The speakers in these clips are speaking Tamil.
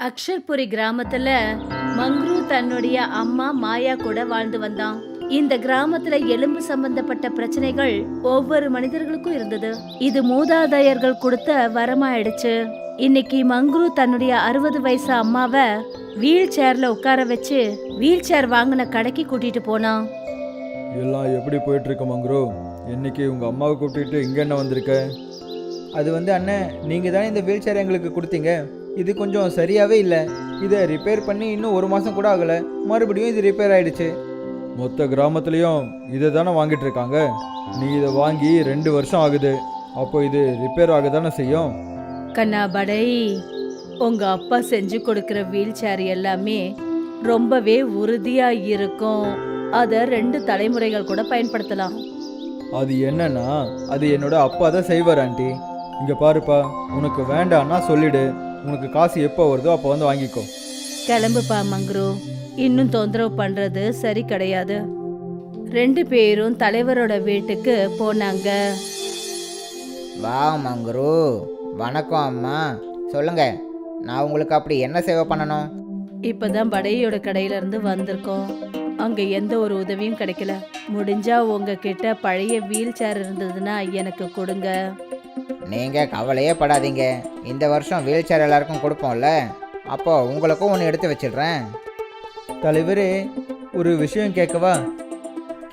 அக்ஷர்புரி கிராமத்துல மங்க்ரூ தன்னுடைய அம்மா மாயா கூட வாழ்ந்து வந்தான். இந்த கிராமத்துல எலும்பு சம்பந்தப்பட்ட பிரச்சனைகள் ஒவ்வொரு மனிதர்களுக்கும் இருந்தது. இது மூதாதையர்கள் கொடுத்த வரமாயிடுச்சு. இன்னைக்கு மங்க்ரூ தன்னுடைய 60 வயசு அம்மாவை வீல் சேர்ல உட்கார வச்சு வீல் சேர் வாங்கின கடைக்கு கூட்டிட்டு போனான். எல்லாம் எப்படி போயிட்டு இருக்கு மங்க்ரூ? இன்னைக்கு உங்க அம்மாவை கூப்பிட்டுட்டு இங்க என்ன வந்திருக்க? அது அண்ணன், நீங்கள் தானே இந்த வீல் சேர் எங்களுக்கு கொடுத்தீங்க. இது கொஞ்சம் சரியாகவே இல்லை. இதை ரிப்பேர் பண்ணி இன்னும் 1 மாதம் கூட ஆகலை, மறுபடியும் இது ரிப்பேர் ஆயிடுச்சு. மொத்த கிராமத்துலேயும் இதை தானே வாங்கிட்டு இருக்காங்க. நீ இதை வாங்கி 2 வருஷம் ஆகுது. அப்போ இது ரிப்பேர் ஆக தானே செய்யும். கண்ணா படை, உங்க அப்பா செஞ்சு கொடுக்கிற வீல் சேர் எல்லாமே ரொம்பவே உறுதியா இருக்கும். அத 2 தலைமுறைகள் கூட பயன்படுத்தலாம். அது என்னன்னா, அது என்னோட அப்பா தான் செய்வார் ஆண்டி. இங்கே பாருப்பா, உனக்கு வேண்டான்னா சொல்லிடு. உனக்கு காசு எப்போ வருதோ அப்போ வந்து வாங்கிக்கோ. கிளம்புப்பா மங்க்ரூ, இன்னும் தொந்தரவு பண்றது சரி கிடையாது. 2 பேரும் தலைவரோட வீட்டுக்கு போனாங்க. வா மங்க்ரூ, வணக்கம் அம்மா. சொல்லுங்க, நான் உங்களுக்கு அப்படி என்ன சேவை பண்ணணும்? இப்பதான் படையோட கடையில இருந்து வந்திருக்கோம். அங்க எந்த ஒரு உதவியும் கிடைக்கல. முடிஞ்சா உங்ககிட்ட பழைய வீல் சேர் இருந்ததுன்னா எனக்கு கொடுங்க. நீங்கள் கவலையே படாதீங்க. இந்த வருஷம் வீல் சேர் எல்லாருக்கும் கொடுப்போம்ல, அப்போ உங்களுக்கும் ஒன்று எடுத்து வச்சிடுறேன். தலைவரே, ஒரு விஷயம் கேட்கவா?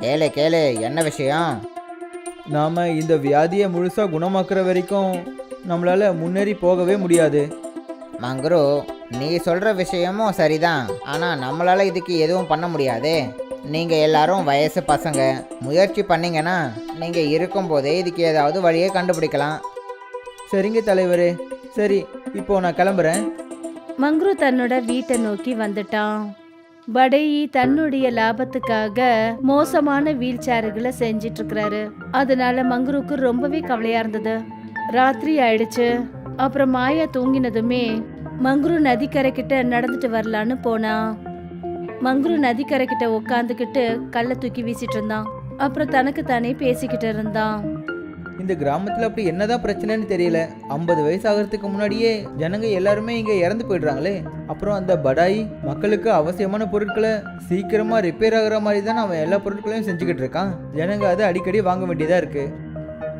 கேளு கேளு, என்ன விஷயம்? நாம் இந்த வியாதியை முழுசாக குணமாக்குற வரைக்கும் நம்மளால் முன்னேறி போகவே முடியாது. மங்க்ரூ, நீ சொல்கிற விஷயமும் சரிதான். ஆனால் நம்மளால் இதுக்கு எதுவும் பண்ண முடியாதே. நீங்கள் எல்லாரும் வயசு பசங்க. முயற்சி பண்ணீங்கன்னா நீங்கள் இருக்கும்போதே இதுக்கு ஏதாவது வழியை கண்டுபிடிக்கலாம். சரிங்க தலைவரே, சரி, இப்போ நான் கிளம்புறேன். மங்க்ரூ தன்னோட வீட்டை நோக்கி வந்துட்டான். படையி தன்னுடைய லாபத்துக்காக மோசமான வீல் சேருகளை செஞ்சிட்டு இருக்கிறாரு. அதனால மங்க்ரூக்கு ரொம்பவே கவலையா இருந்தது. ராத்திரி ஆயிடுச்சு. அப்புறம் மாயா தூங்கினதுமே மங்க்ரூ நதிக்கரை கிட்ட நடந்துட்டு வரலான்னு போனான். மங்க்ரூ நதிக்கரை கிட்ட உட்காந்துக்கிட்டு கல்லை தூக்கி வீசிட்டு இருந்தான். அப்புறம் தனக்கு தானே பேசிக்கிட்டு இருந்தான். இந்த கிராமத்தில் அப்படி என்னதான் பிரச்சனைன்னு தெரியல. 50 வயசு ஆகிறதுக்கு முன்னாடியே ஜனங்க எல்லாருமே இங்கே இறந்து போயிடுறாங்களே. அப்புறம் அந்த படாய் மக்களுக்கு அவசியமான பொருட்களை சீக்கிரமாக ரிப்பேர் ஆகுற மாதிரி தான் அவன் எல்லா பொருட்களையும் செஞ்சுக்கிட்டு இருக்கான். ஜனங்க அதை அடிக்கடி வாங்க வேண்டியதாக இருக்கு.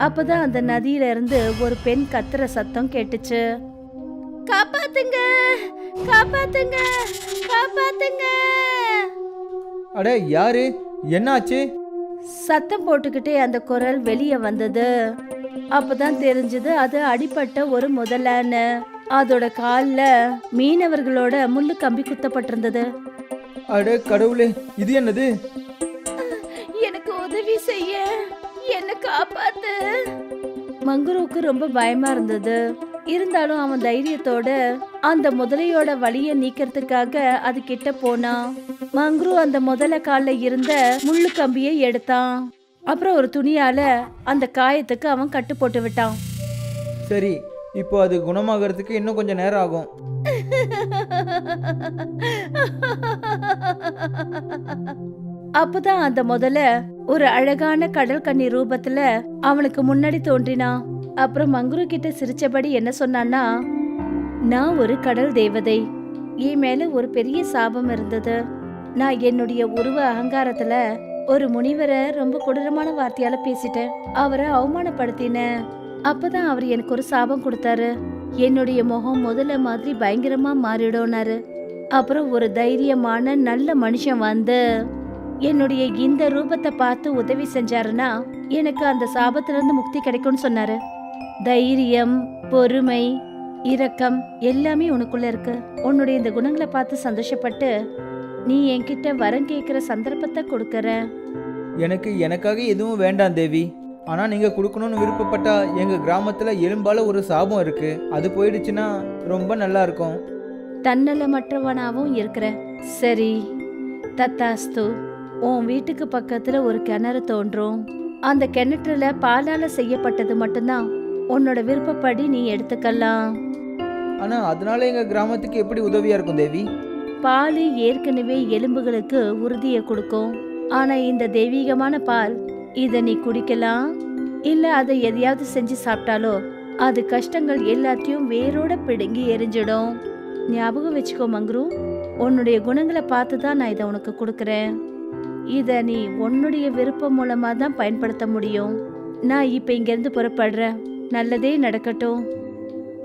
அப்பதான் அந்த நதியில இருந்து ஒரு பெண் கத்துற சத்தம் கேட்டுச்சு. காப்பாத்துங்க, காப்பாத்துங்க, காப்பாத்துங்க. அட, யாரு? என்னாச்சு? சத்தம் போட்டுக்கிட்டே அந்த குரல் வெளியே வந்தது. அப்பதான் தெரிஞ்சது அது அடிபட்ட ஒரு முதலான்னு. அதோட கால்ல மீனவர்களோட முள்ளு கம்பி குத்தப்பட்டிருந்தது. அட கடவுளே, இது என்னது? எனக்கு உதவி செய்ய, என்ன காப்பாத்து. மங்குருவுக்கு ரொம்ப பயமா இருந்தது. இருந்தாலும் அவன் தைரியத்தோட அந்த முதலையோட வலிய நீக்கிறதுக்காக அது கிட்ட போனான். மங்க்ரூ அந்த முதல கால்ல இருந்த முள்ளு கம்பியை எடுத்தான். அப்புறம் ஒரு துணியால அந்த காயத்துக்கு அவன் கட்டு போட்டு விட்டான். சரி, இப்போ அது குணமாகறதுக்கு இன்னும் கொஞ்சம் நேரம் ஆகும். அப்பதான் அந்த முதல்ல ஒரு அழகான கடல் கன்னி ரூபத்துல அவனுக்கு முன்னாடி தோன்றினான். அப்புறம் மங்குரு கிட்ட சிரிச்சபடி என்ன சொன்னான்னா, நான் ஒரு கடல் தேவதை. என் மேல ஒரு பெரிய சாபம் இருந்தது. நான் என்னுடைய உருவ அகங்காரத்துல ஒரு முனிவரை ரொம்ப கொடூரமான வார்த்தையால பேசிட்டேன். அவரை அவமானப்படுத்தினேன். அப்பதான் அவர் எனக்கு ஒரு சாபம் கொடுத்தாரு. என்னுடைய முகம் முதல்ல மாதிரி பயங்கரமா மாறிடும்னாரு. அப்புறம் ஒரு தைரியமான நல்ல மனுஷன் வந்து என்னுடைய இந்த ரூபத்தை பார்த்து உதவி செஞ்சாருன்னா எனக்கு அந்த சாபத்திலிருந்து முக்தி கிடைக்கும்னு சொன்னாரு. தைரியம், பொறுமை, இரக்கம் எல்லாமே உனக்குள்ள இருக்கு. உன்னுடைய இந்த குணங்களை பார்த்து சந்தோஷப்பட்டு நீ என்கிட்ட வரம் கேட்கிற சந்தர்ப்பத்தை கொடுக்கற. எனக்காக எதுவும் வேண்டாம் தேவி. ஆனா நீங்க கொடுக்கணும்னு விருப்பப்பட்டா எங்க கிராமத்துல எலும்பால ஒரு சாபம் இருக்கு. அது போயிடுச்சுன்னா ரொம்ப நல்லா இருக்கும். தன்னலமற்றவனாவும் இருக்கிற. சரி, தத்தாஸ்து. உன் வீட்டுக்கு பக்கத்துல ஒரு கிணறு தோன்றும். அந்த கிணற்றுல பாலால செய்யப்பட்டது மட்டும்தான் உன்னோட விருப்பப்படி நீ எடுத்துக்கலாம். ஆனா அதனால எங்க கிராமத்துக்கு எப்படி உதவியா இருக்கும் தேவி? பால் ஏற்கனவே எலும்புகளுக்கு உறுதியை கொடுக்கும். ஆனா இந்த தெய்வீகமான பால், இத நீ குடிக்கலாம். இல்ல அதை எதையாவது செஞ்சு சாப்பிட்டாலோ அது கஷ்டங்கள் எல்லாத்தையும் வேரோட பிடுங்கி எரிஞ்சிடும். ஞாபகம் வச்சுக்கோ மங்குரு, உன்னுடைய குணங்களை பார்த்து தான் நான் இதை உனக்கு கொடுக்குறேன். இதை நீ உன்னுடைய விருப்பம் மூலமா தான் பயன்படுத்த முடியும். நான் இப்ப இங்கிருந்து புறப்படுறேன். நல்லதே நடக்கட்டும்.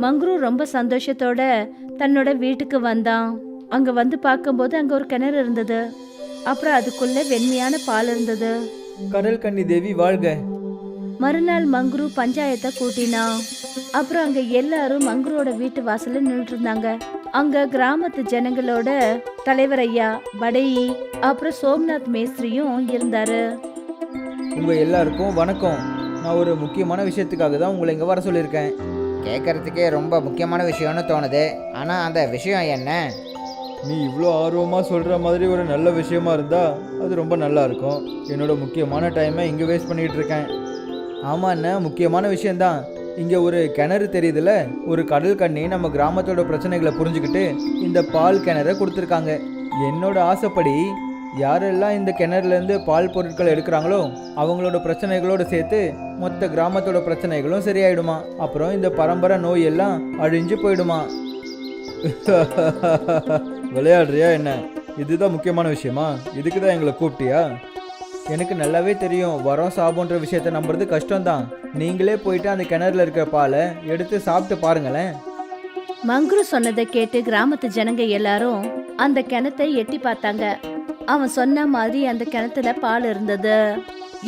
மங்குரு ரொம்ப சந்தோஷத்தோட தன்னோட வீட்டுக்கு வந்தான். அங்க வந்து பார்க்கும்போது அங்க ஒரு கிணறு இருந்தது. அப்புறம் அதுக்குள்ள வெண்மையான பால் இருந்தது. கடல் கன்னி தேவி வாழ்க. மறுநாள் மங்குரு பஞ்சாயத்தை கூட்டினான். அப்புறம் அங்க எல்லாரும் மங்குரோட வீட்டு வாசல்ல நின்றுட்டு இருந்தாங்க. அங்க கிராமத்து ஜனங்களோட தலைவர் ஐயா படையி அப்புறம் சோம்நாத் மேஸ்திரியும் இருந்தாரு. உங்க எல்லாருக்கும் வணக்கம். நான் ஒரு முக்கியமான விஷயத்துக்காக தான் உங்களை இங்கே வர சொல்லியிருக்கேன். கேட்கறதுக்கே ரொம்ப முக்கியமான விஷயம்னு தோணுது. ஆனால் அந்த விஷயம் என்ன? நீ இவ்வளோ ஆர்வமாக சொல்கிற மாதிரி ஒரு நல்ல விஷயமா இருந்தா அது ரொம்ப நல்லா இருக்கும். என்னோட முக்கியமான டைமை இங்கே வேஸ்ட் பண்ணிகிட்டு இருக்கேன். ஆமாண்ணா, முக்கியமான விஷயந்தான். இங்கே ஒரு கிணறு தெரியுதுல்ல, ஒரு கடல் கண்ணி நம்ம கிராமத்தோட பிரச்சனைகளை புரிஞ்சுக்கிட்டு இந்த பால் கிணறை கொடுத்துருக்காங்க. என்னோட ஆசைப்படி யாரெல்லாம் இந்த கிணறுலேருந்து பால் பொருட்கள் எடுக்கிறாங்களோ அவங்களோட பிரச்சனைகளோடு சேர்த்து மொத்த கிராமத்தோட பிரச்சனைகளும் சரியாயிடுமா. அப்புறம் இந்த பரம்பரை நோய் எல்லாம் அழிஞ்சு போயிடுமா. விளையாடுறியா என்ன? இதுதான் முக்கியமான விஷயமா? இதுக்கு தான் எங்களை கூப்பிட்டியா? எனக்கு நல்லாவே தெரியும், வரோம் சாபம்ன்ற விஷயத்த நம்புறது கஷ்டம்தான். நீங்களே போயிட்டு அந்த கிணறுல இருக்கிற பாலை எடுத்து சாப்பிட்டு பாருங்களேன். மங்குரு சொன்னதை கேட்டு கிராமத்து ஜனங்க எல்லாரும் அந்த கிணத்தை எட்டி பார்த்தாங்க. அவன் சொன்ன மாதிரி அந்த கிணத்துல பால் இருந்தது.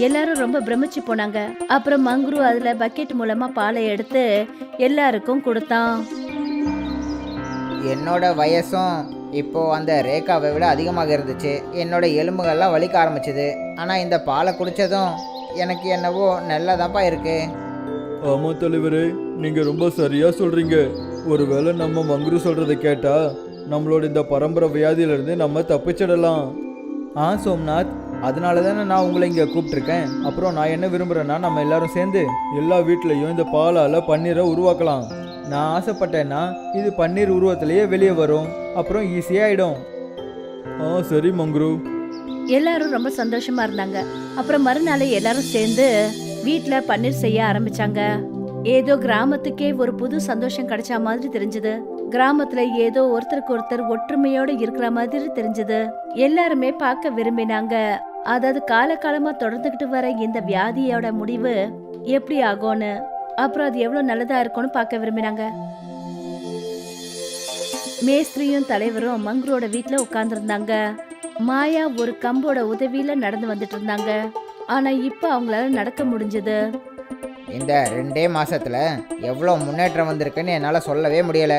எல்லாரும் ரொம்ப பிரமிச்சு போனாங்க. அப்புறம் மங்குரு அதுல பக்கெட் மூலமா பாலை எடுத்து எல்லாருக்கும் கொடுத்தான். என்னோட வயசும் இப்போ அந்த ரேகாவை விட அதிகமாக இருந்துச்சு. என்னோட எலும்புகள்லாம் வலிக்க ஆரம்பிச்சுது. ஆனால் இந்த பாலை குடித்ததும் எனக்கு என்னவோ நல்லதாப்பா இருக்கு. ஆமாம் தலைவரே, நீங்கள் ரொம்ப சரியாக சொல்கிறீங்க. ஒருவேளை நம்ம மங்குரு சொல்கிறத கேட்டால் நம்மளோட இந்த பரம்பரை வியாதியிலேருந்து நம்ம தப்பிச்சிடலாம். சோம்நாத், அதனால தானே நான் உங்களை இங்கே கூப்பிட்டுருக்கேன். அப்புறம் நான் என்ன விரும்புகிறேன்னா, நம்ம எல்லாரும் சேர்ந்து எல்லா வீட்லேயும் இந்த பாலால் பன்னீரை உருவாக்கலாம். நான் ஆசைப்பட்டேன்னா இது பன்னீர் உருவத்திலேயே வெளியே வரும். அப்புறம் ஈஸியாகிடும். சரி மங்குரு. எல்லாரும் ரொம்ப சந்தோஷமா இருந்தாங்க. அப்புறம் மறுநாளே எல்லாரும் சேர்ந்து வீட்ல பன்னீர் செய்ய ஆரம்பிச்சாங்க. ஏதோ கிராமத்துக்கே ஒரு புது சந்தோஷம் கிடைச்ச மாதிரி தெரிஞ்சது. கிராமத்துல ஏதோ ஒருத்தருக்கு ஒருத்தர் ஒற்றுமையோட இருக்கிற மாதிரி தெரிஞ்சது. எல்லாருமே பார்க்க விரும்பினாங்க. அதாவது காலகாலமா தொடர்ந்துகிட்டு வர இந்த வியாதியோட முடிவு எப்படி ஆகும்னு, அப்புறம் அது எவ்வளவு நல்லதா இருக்கும்னு பார்க்க விரும்பினாங்க. மேஸ்திரியும் தலைவரும் மங்குரோட வீட்டுல உட்கார்ந்துருந்தாங்க. மாயா ஒரு கம்போட உதவியில நடந்து வந்துட்டு இருந்தாங்க. ஆனா இப்ப அவங்களால நடக்க முடிஞ்சது. இந்த 2 மாசத்துல எவ்வளோ முன்னேற்றம் வந்திருக்குன்னு என்னால் சொல்லவே முடியல.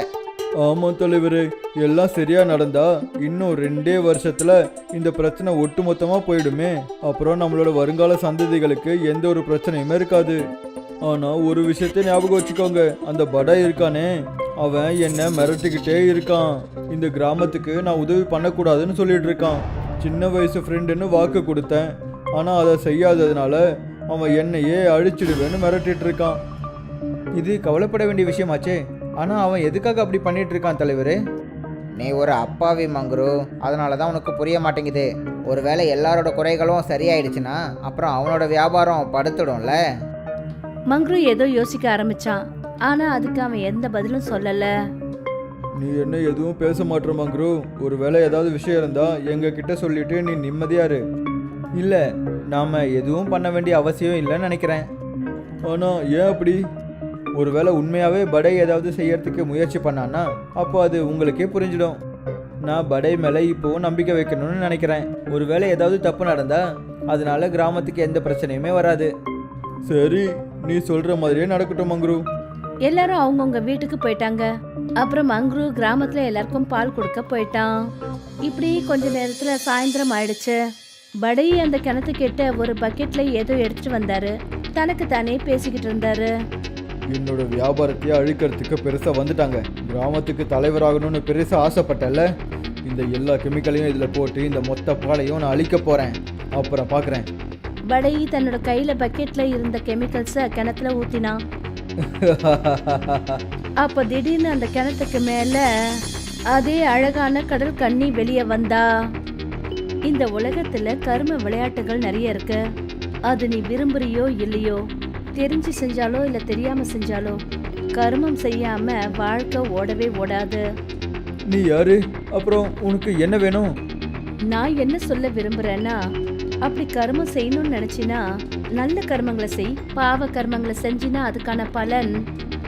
ஆமாம் தலைவரே, எல்லாம் சரியாக நடந்தா இன்னும் 2 வருஷத்தில் இந்த பிரச்சனை ஒட்டுமொத்தமாக போயிடுமே. அப்புறம் நம்மளோட வருங்கால சந்ததிகளுக்கு எந்த ஒரு பிரச்சனையுமே இருக்காது. ஆனால் ஒரு விஷயத்தை ஞாபகம் வச்சுக்கோங்க, அந்த படாய் இருக்கானே, அவன் என்னை மிரட்டிக்கிட்டே இருக்கான். இந்த கிராமத்துக்கு நான் உதவி பண்ணக்கூடாதுன்னு சொல்லிட்டு இருக்கான். சின்ன வயசு ஃப்ரெண்டுன்னு வாக்கு கொடுத்தேன், ஆனால் அதை செய்யாததுனால அவன் என்னையே அழிச்சிடுவேன்னு மிரட்டிட்டு இருக்கான். இது கவலைப்பட வேண்டிய விஷயமாச்சே. ஆனால் அவன் எதுக்காக அப்படி பண்ணிட்டு இருக்கான் தலைவரே? நீ ஒரு அப்பாவி மங்குரு, அதனால தான் உனக்கு புரிய மாட்டேங்குது. ஒருவேளை எல்லாரோட குறைகளும் சரியாயிடுச்சுன்னா அப்புறம் அவனோட வியாபாரம் படுத்துடும்ல. மங்குரு ஏதோ யோசிக்க ஆரம்பிச்சான். ஆனா அதுக்கு அவன் எந்த பதிலும் சொல்லல. நீ என்ன எதுவும் பேச மாட்டேற மங்குரு? ஒருவேளை ஏதாவது விஷயம் இருந்தா எங்க கிட்ட சொல்லிட்டு நீ நிம்மதியாரு. இல்லை, நாம் எதுவும் பண்ண வேண்டிய அவசியம் இல்லைன்னு நினைக்கிறேன். ஆனால் ஏன் அப்படி? ஒருவேளை உண்மையாகவே படை ஏதாவது செய்யறதுக்கு முயற்சி பண்ணான்னா அப்போ அது உங்களுக்கே புரிஞ்சிடும். நான் படை மேலே இப்போவும் நம்பிக்கை வைக்கணும்னு நினைக்கிறேன். ஒருவேளை ஏதாவது தப்பு நடந்தா அதனால கிராமத்துக்கு எந்த பிரச்சனையுமே வராது. சரி, நீ சொல்ற மாதிரியே நடக்கட்டும் மங்குரு. எல்லாரும் அவங்கவுங்க வீட்டுக்கு போயிட்டாங்க. அப்புறம் மங்குரு கிராமத்துல எல்லாருக்கும் பால் கொடுக்க போயிட்டான். இப்படி கொஞ்ச நேரத்துல சாயந்தரம் ஆயிடுச்சு. படை அந்த கிணத்துக்கிட்ட ஒரு பக்கெட்ல ஏதோ எடுத்துட்டு வந்தாரு. தனக்கு தானே பேசிக்கிட்டு இருந்தாரு. என்னோட வியாபாரத்தையே அழிக்கிறதுக்கு பெருசா வந்துட்டாங்க. கிராமத்துக்கு தலைவராகணும்னு பெருசா ஆசைப்பட்டல. இந்த எல்லா கெமிக்கலையும் இதுல போட்டு இந்த மொத்த பாலையும் நான் அழிக்க போறேன். அப்புறம் பாக்குறேன். படை தன்னோட கையில பக்கெட்ல இருந்த கெமிக்கல்ஸ கிணத்துல ஊத்தினான். அப்ப திடீர்னு அந்த கிணத்துக்கு மேல அதே அழகான கடல் கன்னி வெளியே வந்தா. இந்த உலகத்துல கரும விளையாட்டுகள் நிறைய இருக்கு. அது நீ விரும்புறியோ இல்லையோ, தெரிஞ்சு செஞ்சாலோ இல்ல தெரியாம செஞ்சாலோ, கர்மம் செய்யாம வாழ்க்கை ஓடவே ஓடாது. நீ யாரு? அப்புறம் உனக்கு என்ன வேணும்? நான் என்ன சொல்ல விரும்புறேன்னா, அப்படி கர்மம் செய்யணும்னு நினைச்சினா நல்ல கர்மங்களை செய், பாவ கர்மங்களை செஞ்சினா அதுக்கான பலன்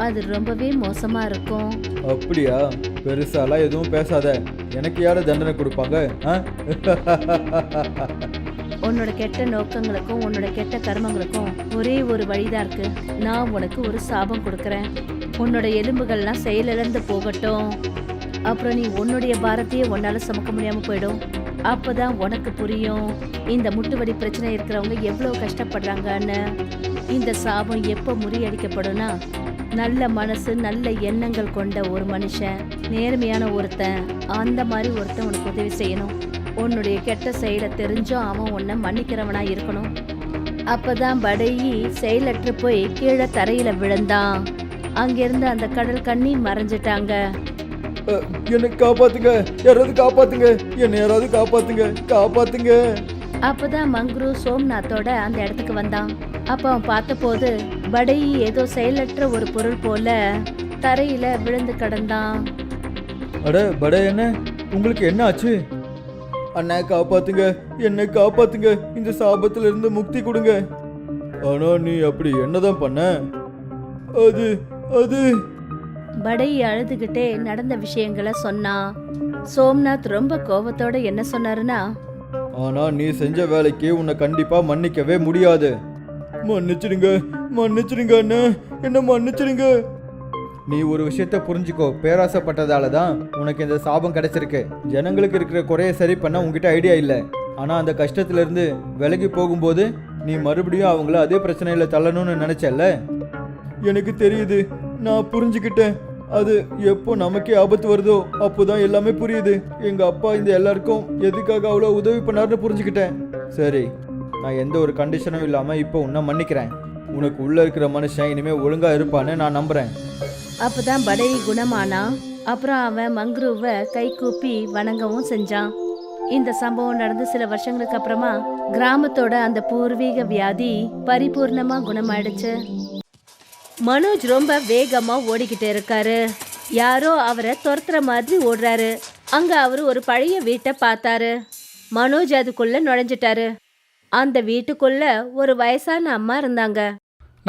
அது ரொம்பவே மோசமா இருக்கும். அப்படியா? பெருசாலாம் எதுவும் பேசாத. எனக்கு யார தண்டனை கொடுப்பாங்க? ஆ? உன்னோட கெட்ட நோக்கங்களுக்கும் உன்னோட கெட்ட கர்மங்களுக்கும் ஒரே ஒரு வழிதான் இருக்கு. நான் உனக்கு ஒரு சாபம் கொடுக்கறேன். உன்னோட எலும்புகள்லாம் செயலிழந்து போகட்டும். அப்புறம் நீ உன்னுடைய பாரத்தையே உன்னால சுமக்க முடியாம போயிடும். அப்பதான் உனக்கு புரியும் இந்த முட்டுவலி பிரச்சனை இருக்கிறவங்க எவ்வளவு கஷ்டப்படுறாங்கன்னு. இந்த சாபம் எப்போ முறியடிக்கப்படும்னா, நல்ல மனசு நல்ல எண்ணங்கள் கொண்ட ஒரு மனுஷன், நேர்மையான ஒருத்தன், அந்த மாதிரி ஒருத்தன் உனக்கு உதவி செய்யணும். உன்னுடைய கெட்ட செயலை தெரிஞ்சும் அவன் உன்னை மன்னிக்கிறவனா இருக்கணும். அப்பதான் படையி செயலற்று போய் கீழே தரையில விழுந்தான். அங்கிருந்து அந்த கடல் கண்ணி மறைஞ்சிட்டாங்க. என்னை காப்பாத்துங்க, யாராவது காப்பாத்துங்க, என்னை யாராவது காப்பாத்துங்க, காப்பாத்துங்க. அப்பதான் மங்க்ரு சோம்நாத்தோட அந்த இடத்துக்கு வந்தான். அப்ப அவன் பார்த்தபோது படையி ஏதோ செயலற்ற ஒரு பொருள் போல தரையில விழுந்து கிடந்தான். அட படை, என்ன உங்களுக்கு என்ன ஆச்சு? அண்ணா காப்பாத்துங்க, என்னை காப்பாத்துங்க, இந்த சாபத்துல இருந்து முக்தி கொடுங்க. ஆனா நீ அப்படி என்னதான் பண்ண? அது அது படையி அழுதுகிட்டே நடந்த விஷயங்களை சொன்னான். சோம்நாத் ரொம்ப கோபத்தோட என்ன சொன்னாருன்னா, ஆனா நீ செஞ்ச வேலைக்கு உன்னை கண்டிப்பா மன்னிக்கவே முடியாது. மன்னிச்சிடுங்க, மன்னிச்சிடுங்க அண்ணா, என்ன மன்னிச்சிடுங்க. நீ ஒரு விஷயத்த புரிஞ்சுக்கோ, பேராசைப்பட்டதால தான் உனக்கு இந்த சாபம் கிடைச்சிருக்கு. ஜனங்களுக்கு இருக்கிற குறைய சரி பண்ண உங்ககிட்ட ஐடியா இல்லை. ஆனா அந்த கஷ்டத்துல இருந்து விலகி போகும்போது நீ மறுபடியும் அவங்கள அதே பிரச்சனையில தள்ளணும்னு நினைச்சல்ல. எனக்கு தெரியுது, நான் புரிஞ்சுக்கிட்டேன். அது எப்போ நமக்கே ஆபத்து வருதோ அப்போதான் எல்லாமே புரியுது. எங்க அப்பா இந்த எல்லாருக்கும் எதுக்காக அவ்வளோ உதவி பண்ணாருன்னு புரிஞ்சுக்கிட்டேன். சரி, நான் எந்த ஒரு கண்டிஷனும் இல்லாம இப்போ உன்னை மன்னிக்கிறேன். உனக்கு உள்ள இருக்கிற மனுஷன் இனிமே ஒழுங்கா இருப்பான்னு நான் நம்புறேன். அப்பதான் படையி குணமானா. அப்புறம் அவன் மங்க்ருவை கை கூப்பி வணங்கவும் செஞ்சான். இந்த சம்பவம் நடந்து சில வருஷங்களுக்கு அப்புறமா கிராமத்தோட அந்த பூர்வீக வியாதி பரிபூர்ணமா குணமாயிடுச்சு. மனோஜ் ரொம்ப வேகமா ஓடிக்கிட்டு இருக்காரு. யாரோ அவரை துரத்துற மாதிரி ஓடுறாரு. அங்க அவரு ஒரு பழைய வீட்டை பார்த்தாரு. மனோஜ் அதுக்குள்ள நுழைஞ்சிட்டாரு. அந்த வீட்டுக்குள்ள ஒரு வயசான அம்மா இருந்தாங்க.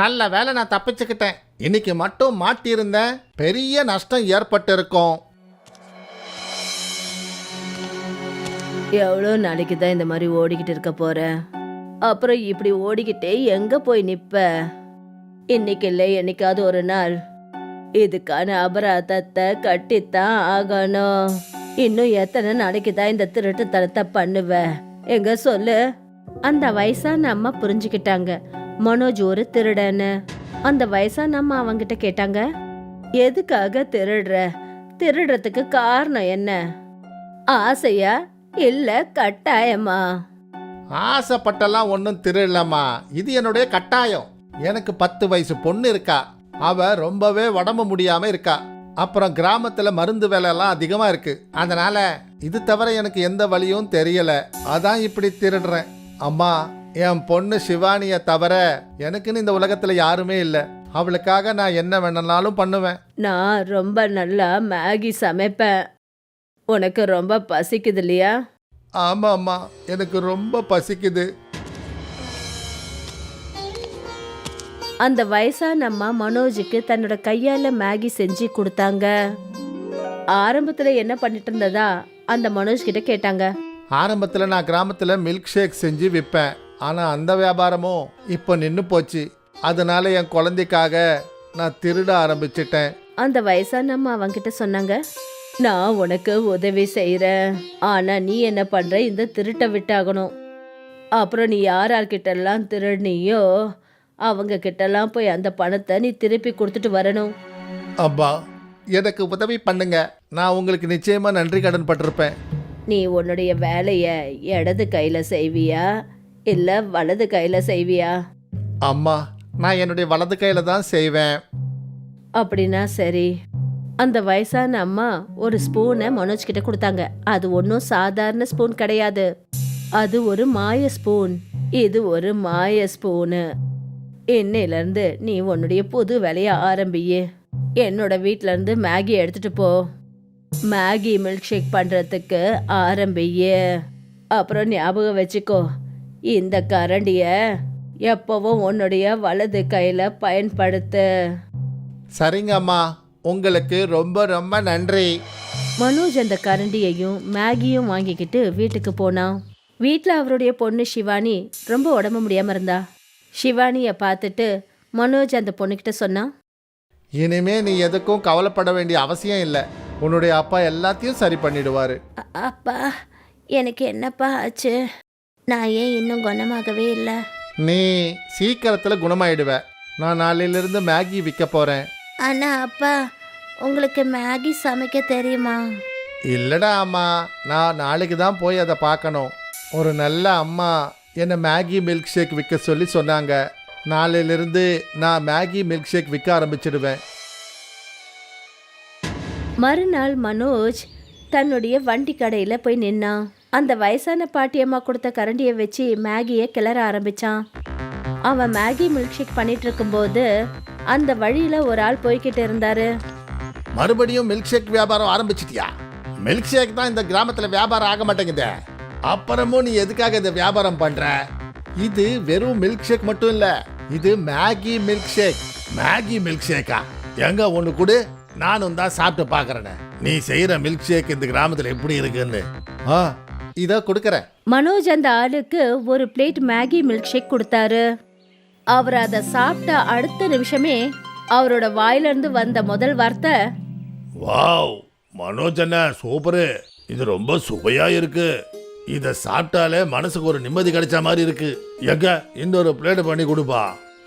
நல்ல வேலை, நான் தப்பிச்சுக்கிட்டேன். இன்னைக்கு மட்டும் மாட்டியிருந்தேன், பெரிய நஷ்டம் ஏற்பட்டு இருக்கும். எவ்வளோ நாளைக்கு தான் இந்த மாதிரி ஓடிக்கிட்டு இருக்க போற? அப்புறம் இப்படி ஓடிக்கிட்டே எங்க போய் நிப்ப? இன்னைக்கு இல்லை என்னைக்காவது ஒரு நாள் இதுக்கான அபராதத்தை கட்டித்தான் ஆகணும். இன்னும் எத்தனை நாளைக்கு தான் இந்த திருட்டுத்தனத்தை பண்ணுவ? எங்க சொல்லு. அந்த வயசான அம்மா புரிஞ்சுக்கிட்டாங்க மனோஜ் ஒரு திருடன்னு. அந்த வயசான அம்மா அவங்கிட்ட கேட்டாங்க, எதுக்காக திருடுற? திருடுறதுக்கு காரணம் என்ன? ஆசையா இல்ல கட்டாயமா? ஆசைப்பட்டெல்லாம் ஒன்றும் திருடலம்மா, இது என்னுடைய கட்டாயம். எனக்கு 10 வயசு பொண்ணு இருக்கா. அவ ரொம்பவே உடம்பு முடியாம இருக்கா. அப்புறம் கிராமத்துல மருந்து வேலையெல்லாம் அதிகமா இருக்கு. அதனால இது தவிர எனக்கு எந்த வழியும் தெரியல. அதான் இப்படி திருடுறேன். அம்மா, என் பொண்ணு சிவானிய தவிர எனக்குன்னு இந்த உலகத்துல யாருமே இல்லை. அவளுக்காக நான் என்ன வேணும்னாலும் பண்ணுவேன். நான் ரொம்ப நல்லா மேகி சமைப்பேன். உனக்கு ரொம்ப பசிக்குது இல்லையா? ஆமா அம்மா, எனக்கு ரொம்ப பசிக்குது. அந்த வயசான அம்மா மனோஜுக்கு தன்னோட கையால மேகி செஞ்சு கொடுத்தாங்க. ஆரம்பத்துல என்ன பண்ணிட்டு இருந்ததா அந்த மனோஜ் கிட்ட கேட்டாங்க. ஆரம்பத்தில் நான் கிராமத்தில் மில்க் ஷேக் செஞ்சு விற்பேன். ஆனால் அந்த வியாபாரமும் இப்போ நின்று போச்சு. அதனால என் குழந்தைக்காக நான் திருட ஆரம்பிச்சிட்டேன். அந்த வயசான அம்மா அவங்கிட்ட சொன்னாங்க, நான் உனக்கு உதவி செய்யறேன். ஆனா நீ என்ன பண்ற? இந்த திருட்டை விட்டாகணும். அப்புறம் நீ யார்கிட்டலாம் திருடினியோ அவங்க கிட்டலாம் போய் அந்த பணத்தை நீ திருப்பி கொடுத்துட்டு வரணும். அப்பா, எனக்கு உதவி பண்ணுங்க. நான் உங்களுக்கு நிச்சயமா நன்றி கடன் பட்டிருப்பேன். நீ உன்னுடைய வேலைய இடது கையில செய்வியா இல்ல வலது கையில செய்வியா? அம்மா, நான் என்னுடைய வலது கையில தான் செய்வேன். அப்படின்னா சரி. அந்த வயசான அம்மா ஒரு ஸ்பூனை மனோஜ் கிட்ட கொடுத்தாங்க. அது ஒன்றும் சாதாரண ஸ்பூன் கிடையாது. அது ஒரு மாய ஸ்பூன். இது ஒரு மாய ஸ்பூனு. இன்னையிலேருந்து நீ உன்னுடைய புது வேலையை ஆரம்பியே. என்னோட வீட்டில இருந்து மேகி எடுத்துட்டு போ. மேகி மில்க் ஷேக் பண்றதுக்கு ஆரம்பியே. அப்புறம் ஞாபகம் வச்சுக்கோ, இந்த கரண்டிய எப்பவும் உன்னுடைய வலது கையில பயன்படுத்து. சரிங்க அம்மா, உங்களுக்கு ரொம்ப ரொம்ப நன்றி. மனோஜ் அந்த கரண்டியையும் மேகியும் வாங்கிக்கிட்டு வீட்டுக்கு போனான். வீட்டில் அவருடைய பொண்ணு சிவானி ரொம்ப உடம்பு முடியாம இருந்தா. சிவானிய பார்த்துட்டு மனோஜ் அந்த பொண்ணுகிட்ட சொன்னான், இனிமே நீ எதுக்கும் கவலைப்பட வேண்டிய அவசியம் இல்லை. உன்னுடைய அப்பா எல்லாத்தையும் சரி பண்ணிடுவாரு. அப்பா எனக்கு என்னப்பா ஆச்சு? நான் ஏன் இன்னும் குணமாகவே இல்லை? நீ சீக்கிரத்தில் குணமாயிடுவ. நான் நாளையிலிருந்து மேகி விற்க போகிறேன். அண்ணா அப்பா, உங்களுக்கு மேகி சமைக்க தெரியுமா? இல்லடா அம்மா, நான் நாளைக்கு தான் போய் அதை பார்க்கணும். ஒரு நல்ல அம்மா என்னை மேகி மில்க் ஷேக் விற்க சொல்லி சொன்னாங்க. நாளையிலிருந்து நான் மேகி மில்க் ஷேக் விற்க ஆரம்பிச்சிடுவேன். மறுநாள் மனோஜ் தன்னுடைய வண்டி கடையில் போய் நின்னான். அந்த வயசான பாட்டியம்மா கொடுத்த கரண்டியை வச்சு மேகியை கிளற ஆரம்பிச்சான். அவன் மேகி மில்க் ஷேக் பண்ணிட்டு இருக்கும்போது அந்த வழியில ஒரு ஆள் போய்கிட்டு இருந்தாரு. மறுபடியும் மில்க் ஷேக் வியாபாரம் ஆரம்பிச்சிட்டியா? மில்க் ஷேக் தான் இந்த கிராமத்தில் வியாபாரம் ஆக மாட்டேங்குதே. அப்புறமும் நீ எதுக்காக இந்த வியாபாரம் பண்ற? இது வெறும் மில்க் ஷேக் மட்டும் இல்ல, இது Maggi milk shake. Maggi milk ஷேக்கா? எங்க ஒன்று கொடு, நானும் தான் சாப்பிட்டு பார்க்கறேன். நீ செய்யற மில்க் ஷேக் இந்த கிராமத்தில் எப்படி இருக்குன்னு. இதை கொடுக்கறேன். மனோஜ் அந்த ஆளுக்கு ஒரு பிளேட் மேகி மில்க் ஷேக் கொடுத்தாரு. அவர் அதை சாப்பிட்ட அடுத்த நிமிஷமே அவரோட வாயிலிருந்து வந்த முதல் வார்த்தை, வாவ் மனோஜ் அண்ணா, சூப்பரு, இது ரொம்ப சுவையா இருக்கு. இதை சாப்பிட்டாலே மனசுக்கு ஒரு நிம்மதி கிடைச்ச மாதிரி இருக்கு. எங்க இன்னொரு பிளேட் பண்ணி கொடுப்பா.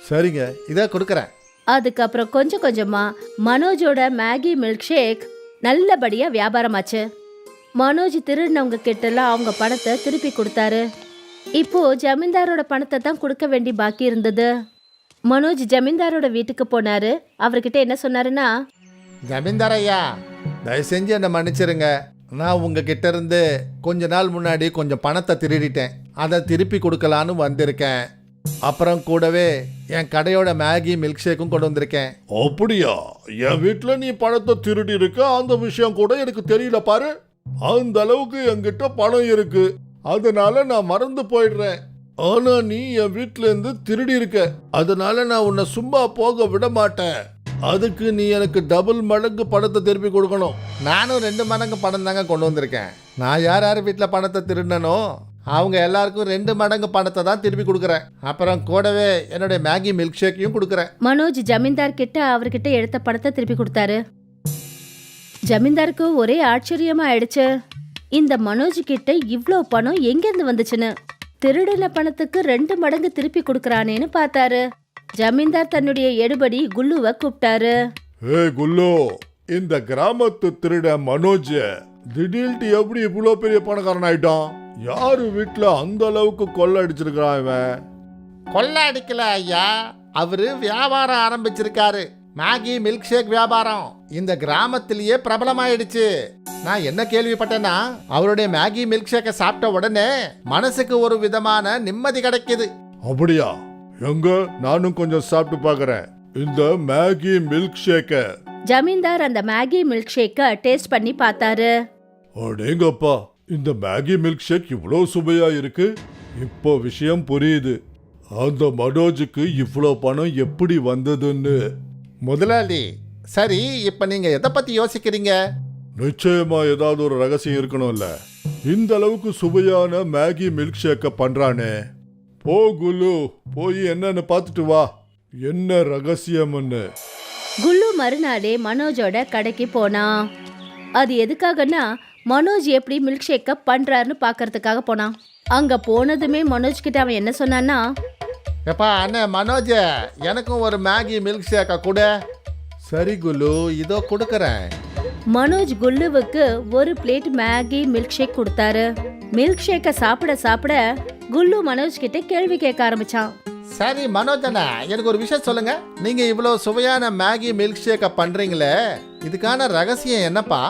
சரிங்க, இதை கொடுக்கறேன். அதுக்கப்புறம் கொஞ்சம் கொஞ்சமா மனோஜோட மேகி மில்க் ஷேக் நல்லபடியா வியாபாரமாச்சு. மனோஜ் திருடினவங்க கிட்டலாம் அவங்க பணத்தை திருப்பி கொடுத்தாரு. இப்போ ஜமீன்தாரோட பணத்தை தான் கொடுக்க வேண்டி பாக்கி இருந்தது. மனோஜ் ஜமீன்தாரோட வீட்டுக்கு போனாரு. அவர்கிட்ட என்ன சொன்னாருன்னா, ஜமீன்தார் ஐயா, தயவு செஞ்சு என்னை மன்னிச்சிருங்க. நான் உங்ககிட்ட இருந்து கொஞ்ச நாள் முன்னாடி கொஞ்சம் பணத்தை திருடிட்டேன். அதை திருப்பி கொடுக்கலான்னு வந்திருக்கேன். அப்புறம் கூடவே என் கடையோட மேகி மில்க் ஷேக்கும் கொண்டு வந்திருக்கேன். அப்படியா? என் வீட்டில் நீ பணத்தை திருடி இருக்க, அந்த விஷயம் கூட எனக்கு தெரியல பாரு. அந்த அளவுக்கு என்கிட்ட பணம் இருக்கு, அதனால நான் மறந்து போயிடுறேன். ஆனா நீ என் வீட்டுல இருந்து திருடி இருக்க, அதனால நான் உன்னை சும்மா போக விட மாட்டேன். அதுக்கு நீ எனக்கு டபுள் மடங்கு பணத்தை திருப்பி கொடுக்கணும். நானும் 2 மடங்கு பணம் தாங்க கொண்டு வந்திருக்கேன். நான் யார் யார் வீட்டில் பணத்தை திருடினோ அவங்க எல்லாருக்கும் 2 மடங்கு பணத்தை தான் திருப்பி கொடுக்குறேன். அப்புறம் கூடவே என்னுடைய மேகி மில்க் ஷேக்கையும் கொடுக்குறேன். மனோஜ் ஜமீன்தார் கிட்ட அவர்கிட்ட எடுத்த பணத்தை திருப்பி கொடுத்தாரு. ஜமீன்தாருக்கு ஒரே ஆச்சரியமா ஆயிடுச்சு. இந்த மனோஜ் கிட்ட இவ்ளோ பணம் எங்கேருந்து வந்துச்சுன்னு. திருடின பணத்துக்கு 2 மடங்கு திருப்பி கொடுக்கறானேன்னு பார்த்தாரு. ஜமீன்தார் தன்னுடைய எடுபடி குல்லுவை கூப்பிட்டாரு. ஏய் குல்லு, இந்த கிராமத்து திருட மனோஜ் திடீர்னு எப்படி இவ்வளோ பெரிய பணக்காரன் ஆயிட்டான்? யாரு வீட்டுல அந்த அளவுக்கு கொள்ளை அடிச்சிருக்கான் இவன்? கொள்ளை அடிக்கல ஐயா, அவரு வியாபாரம் ஆரம்பிச்சிருக்காரு. மேகி மில்க் ஷேக் வியாபாரம் இந்த கிராமத்திலேயே பிரபலமாயிடுச்சு. நான் என்ன கேள்விப்பட்டேன்னா, அவருடைய மேகி மில்க் ஷேக்கை சாப்பிட்ட உடனே மனசுக்கு ஒரு விதமான நிம்மதி கிடைக்குது. அப்படியா? எங்க நானும் கொஞ்சம் சாப்பிட்டு பார்க்கறேன் இந்த மேகி மில்க் ஷேக்க. ஜமீன்தார் அந்த மேகி மில்க் ஷேக்கை டேஸ்ட் பண்ணி பார்த்தாரு. அடேங்கப்பா, இந்த மேகி மில்க் ஷேக் இவ்வளோ சுவையா இருக்கு. இப்போ விஷயம் புரியுது, அந்த மனோஜுக்கு இவ்வளோ பணம் எப்படி வந்ததுன்னு. முதலாளி, சரி இப்ப நீங்க எதை பத்தி யோசிக்கிறீங்க? நிச்சயமா ஏதாவது ஒரு ரகசியம் இருக்கணும்ல. இந்த அளவுக்கு சுவையான மேகி மில்க் ஷேக்க பண்றானே. போ குல்லு, போய் என்னன்னு பார்த்துட்டு வா, என்ன ரகசியம்னு. குல்லு மறுநாளே மனோஜோட கடைக்கு போனான். அது எதுக்காகன்னா, மனோஜ் எப்படி மில்க் ஷேக்கை பண்றாருன்னு பார்க்கறதுக்காக போனான். அங்க போனதுமே மனோஜ் கிட்ட அவன் என்ன சொன்னான்னா, எப்பா அண்ணே மனோஜ், எனக்கும் ஒரு மேகி மில்க் ஷேக்கை கொடு. சரி குல்லு, இதோ கொடுக்கறேன். மனோஜ் குல்லுவுக்கு ஒரு பிளேட் மேகி மில்க் ஷேக் கொடுத்தாரு. மில்க் ஷேக்கை சாப்பிட சாப்பிட குல்லு மனோஜ் கிட்ட கேள்வி கேட்க ஆரம்பிச்சான். சரி மனோஜ் அண்ணா, எனக்கு ஒரு விஷயம் சொல்லுங்க. நீங்க இவ்வளவு சுவையான மேகி மில்க் ஷேக்கை பண்றீங்களே, இதுக்கான ரகசியம் என்னப்பா?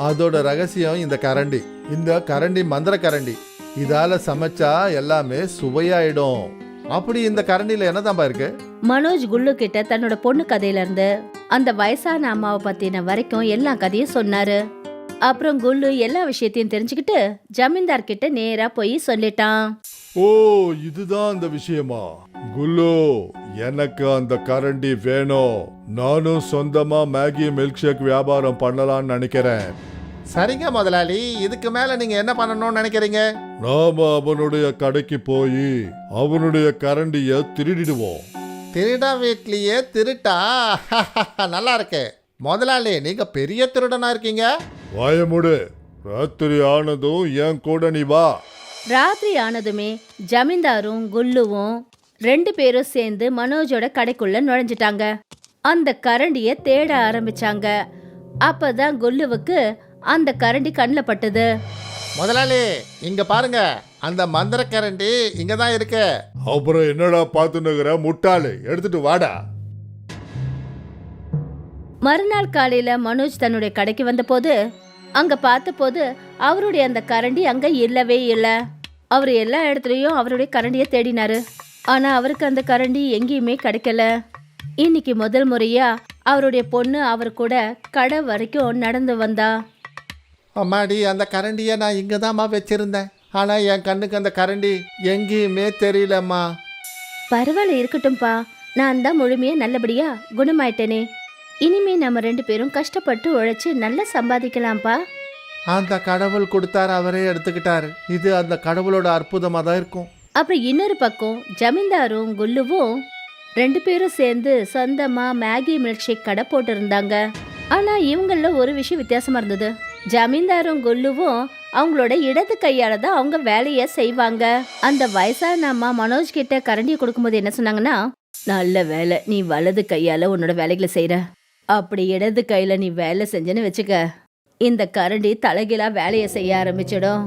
அதோட ரகசியம் இந்த கரண்டி. இந்த கரண்டி மந்திர கரண்டி. இதால சமைச்சா எல்லாமே சுவையாயிடும். அப்படி இந்த கரண்டில என்னதான்பா இருக்கு? மனோஜ் குல்லு கிட்ட தன்னோட பொண்ணு கதையில இருந்து அந்த வயசான அம்மாவை பத்தின வரைக்கும் எல்லா கதையும் சொன்னாரு. அப்புறம் குல்லு எல்லா விஷயத்தையும் தெரிஞ்சுக்கிட்டு ஜமீன்தார் கிட்ட நேரா போய் சொல்லிட்டான். ஓ, இதுதான் அந்த விஷயமா? குல்லு, எனக்கு அந்த கரண்டி வேணும். நானும் சொந்தமா மேகி மில்க் ஷேக் வியாபாரம் பண்ணலாம்னு நினைக்கிறேன். சரிங்க முதலாளி, இதுக்கு மேல நீங்க என்ன பண்ணணும்னு நினைக்கிறீங்க? நாம அவனுடைய கடைக்கு போய் அவனுடைய கரண்டிய திருடிடுவோம். திருட வீட்லயே திருட்டா? நல்லா இருக்கு முதலாளி, நீங்க பெரிய திருடனா இருக்கீங்க. வாயமுடு, ராத்திரி ஆனதும் என் கூட நீ வா. ராத்திரி ஆனதுமே ஜமீன்தாரும் குல்லுவும் 2 பேரும் சேர்ந்து மனோஜோட கடைக்குள்ள நுழைஞ்சிட்டாங்க. அந்த கரண்டிய தேட ஆரம்பிச்சாங்க. அப்பதான் குல்லுவுக்கு அந்த கரண்டி கண்ணில் பட்டது. முதலாளி, இங்க பாருங்க, அந்த மந்திர கரண்டி இங்க தான் இருக்கு. அப்புறம் என்னடா பார்த்துன்னுகிற முட்டாளு, எடுத்துட்டு வாடா. மறுநாள் காலையில மனோஜ் தன்னுடைய கடைக்கு வந்தபோது அங்க பார்த்தபோது அவருடைய அந்த கரண்டி அங்க இல்லவே இல்லை. அவர் எல்லா இடத்துலயும் அவருடைய கரண்டியை தேடினாரு. ஆனா அவருக்கு அந்த கரண்டி எங்கேயுமே கிடைக்கல. இன்னைக்கு முதல் முறையா அவருடைய பொண்ணு அவர் கூட கடை வரைக்கும் நடந்து வந்தா. அம்மாடி, அந்த கரண்டியை நான் இங்க தான்மா வச்சிருந்தேன். ஆனா என் கண்ணுக்கு அந்த கரண்டி எங்கேயுமே தெரியலம்மா. பரவாயில்ல, இருக்கட்டும்பா. நான் தான் முழுமையா நல்லபடியா குணமாயிட்டேனே. இனிமே நம்ம 2 பேரும் கஷ்டப்பட்டு உழைச்சு நல்லா சம்பாதிக்கலாம்ப்பா. அந்த கடவுள் கொடுத்தாரு, அவரே எடுத்துக்கிட்டாரு. இது அந்த கடவுளோட அற்புதமா தான் இருக்கும். அப்புறம் இன்னொரு பக்கம் ஜமீன்தாரும் குல்லுவும் 2 பேரும் சேர்ந்து சொந்தமா மேகி மில்க் ஷேக் கடை போட்டு இருந்தாங்க. ஆனா இவங்கள ஒரு விஷயம் வித்தியாசமா இருந்தது. ஜமீன்தாரும் குல்லுவும் அவங்களோட இடது கையால தான் அவங்க வேலைய செய்வாங்க. அந்த வயசான அம்மா மனோஜ் கிட்ட கரண்டியை கொடுக்கும்போது என்ன சொன்னாங்கன்னா, நல்ல வேலை நீ வலது கையால உன்னோட வேலைகளை செய்யற. அப்படி இடது கையில நீ வேலை செஞ்சேன்னு வச்சுக்க, இந்த கரண்டி தலைகீழா வேலையை செய்ய ஆரம்பிச்சிடும்.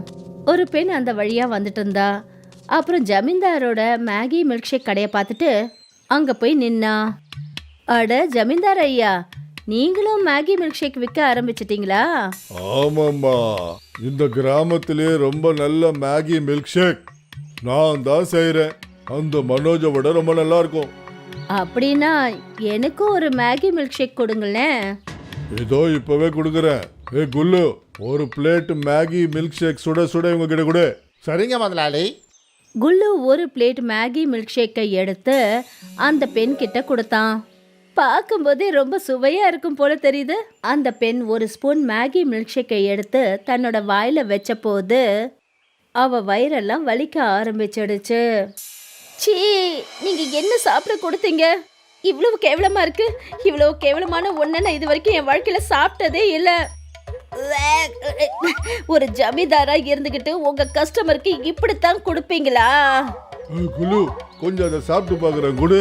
ஒரு பெண் அந்த வழியா வந்துட்டு இருந்தா. அப்புறம் ஜமீன்தாரோட மேகி மில்க் ஷேக் கடையை பார்த்துட்டு அங்க போய் நின்னா. அட ஜமீன்தார் ஐயா, நீங்களும் மேகி மில்க் ஷேக் விற்க ஆரம்பிச்சிட்டீங்களா? ஆமாம்மா, இந்த கிராமத்திலே ரொம்ப நல்ல மேகி மில்க் ஷேக் நான் தான் செய்கிறேன். அந்த மனோஜை விட ரொம்ப நல்லா இருக்கும். அப்படின்னா எனக்கும் ஒரு மேகி மில்க் ஷேக் கொடுங்களேன். இதோ இப்பவே கொடுக்குறேன். ஏ குல்லு, ஒரு பிளேட் மேகி மில்க் ஷேக் சுட சுட இவங்க கிட்ட கொடு. சரிங்க முதலாளி. குல்லு ஒரு பிளேட் மேகி மில்க் ஷேக்கை எடுத்து அந்த பெண் கிட்ட கொடுத்தான். பார்க்கும்போதே ரொம்ப சுவையா இருக்கும் போல தெரியுது. அந்த பெண் ஒரு ஸ்பூன் மேகி மில்க் ஷேக்கை எடுத்து தன்னோட வாயில வச்ச போது அவ வயிறெல்லாம் வலிக்க ஆரம்பிச்சிடுச்சு. சீ, நீங்க என்ன சாப்பிட கொடுத்தீங்க? இவ்வளவு கேவலமா இருக்கு. இவ்வளவு கேவலமான ஒண்ணு நான் இது வரைக்கும் என் வாழ்க்கையில சாப்பிட்டதே இல்லை. ஒரு ஜமீன்தாரா இருந்துகிட்டு உங்க கஸ்டமருக்கு இப்படித்தான் கொடுப்பீங்களா? குல்லு, கொஞ்சம் அதை சாப்பிட்டு பார்க்குறேன் குடு.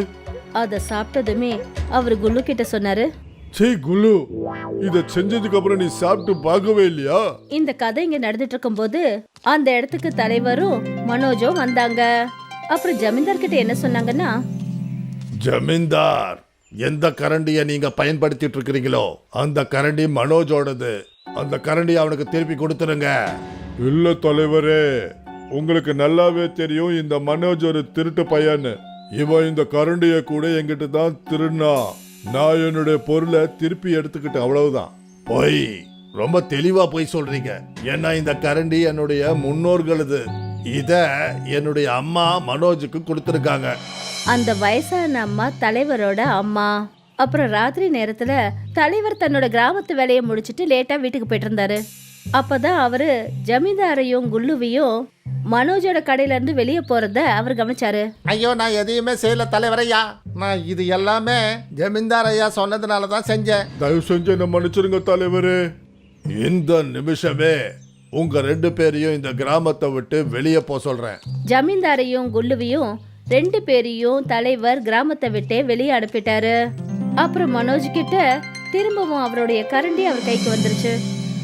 அத சாப்பிட்டதுமே அவர் குல்லு கிட்ட சொன்னாரு, சீ குல்லு, இதை செஞ்சதுக்கு அப்புறம் நீ சாப்பிட்டு பார்க்கவே இல்லையா? இந்த கதை இங்க நடந்துட்டு இருக்கும்போது அந்த இடத்துக்கு தலைவரும் மனோஜும் வந்தாங்க. அப்புறம் ஜமீன்தார் கிட்ட என்ன சொன்னாங்கன்னா, ஜமீன்தார், எந்த கரண்டியை நீங்க பயன்படுத்திட்டு இருக்கிறீங்களோ அந்த கரண்டி மனோஜோடது. அந்த கரண்டி அவனுக்கு திருப்பி கொடுத்துருங்க. இல்ல தலைவரே, உங்களுக்கு நல்லாவே தெரியும் இந்த மனோஜ் ஒரு திருட்டு பையன்னு. இவன் இந்த கரண்டியை கூட என்கிட்ட தான் திருடினா. நான் என்னுடைய பொருளை திருப்பி எடுத்துக்கிட்டேன், அவ்வளவுதான். போய் ரொம்ப தெளிவா போய் சொல்றீங்க. ஏன்னா இந்த கரண்டி என்னுடைய முன்னோர்களது. இத என்னுடைய அம்மா மனோஜுக்கு கொடுத்துருக்காங்க. அந்த வயசான அம்மா தலைவரோட அம்மா. அப்புறம் ராத்திரி நேரத்துல தலைவர் தன்னோட கிராமத்து வேலையை முடிச்சிட்டு லேட்டா வீட்டுக்கு போயிட்டு இருந்தாரு. அப்பதான் அவரு ஜமீன்தாரையும் குல்லுவையும் மனோஜோட கடையில இருந்து வெளியே போறத அவர் கவனிச்சாரு. ஐயோ, நான் எதையுமே செய்யல தலைவரையா. நான் இது எல்லாமே ஜமீன்தார் ஐயா சொன்னதுனால தான் செஞ்சேன். தயவு செஞ்சு என்ன மன்னிச்சிருங்க தலைவரே. இந்த நிமிஷமே உங்க 2 பேரையும் இந்த கிராமத்தை விட்டு வெளியே போக சொல்றேன். ஜமீன்தாரையும் குல்லுவையும் 2 பேரையும் தலைவர் கிராமத்தை விட்டே வெளியே அனுப்பிட்டாரு. அப்புறம் மனோஜ் கிட்ட திரும்பவும் அவருடைய கரண்டி அவர் கைக்கு வந்துருச்சு.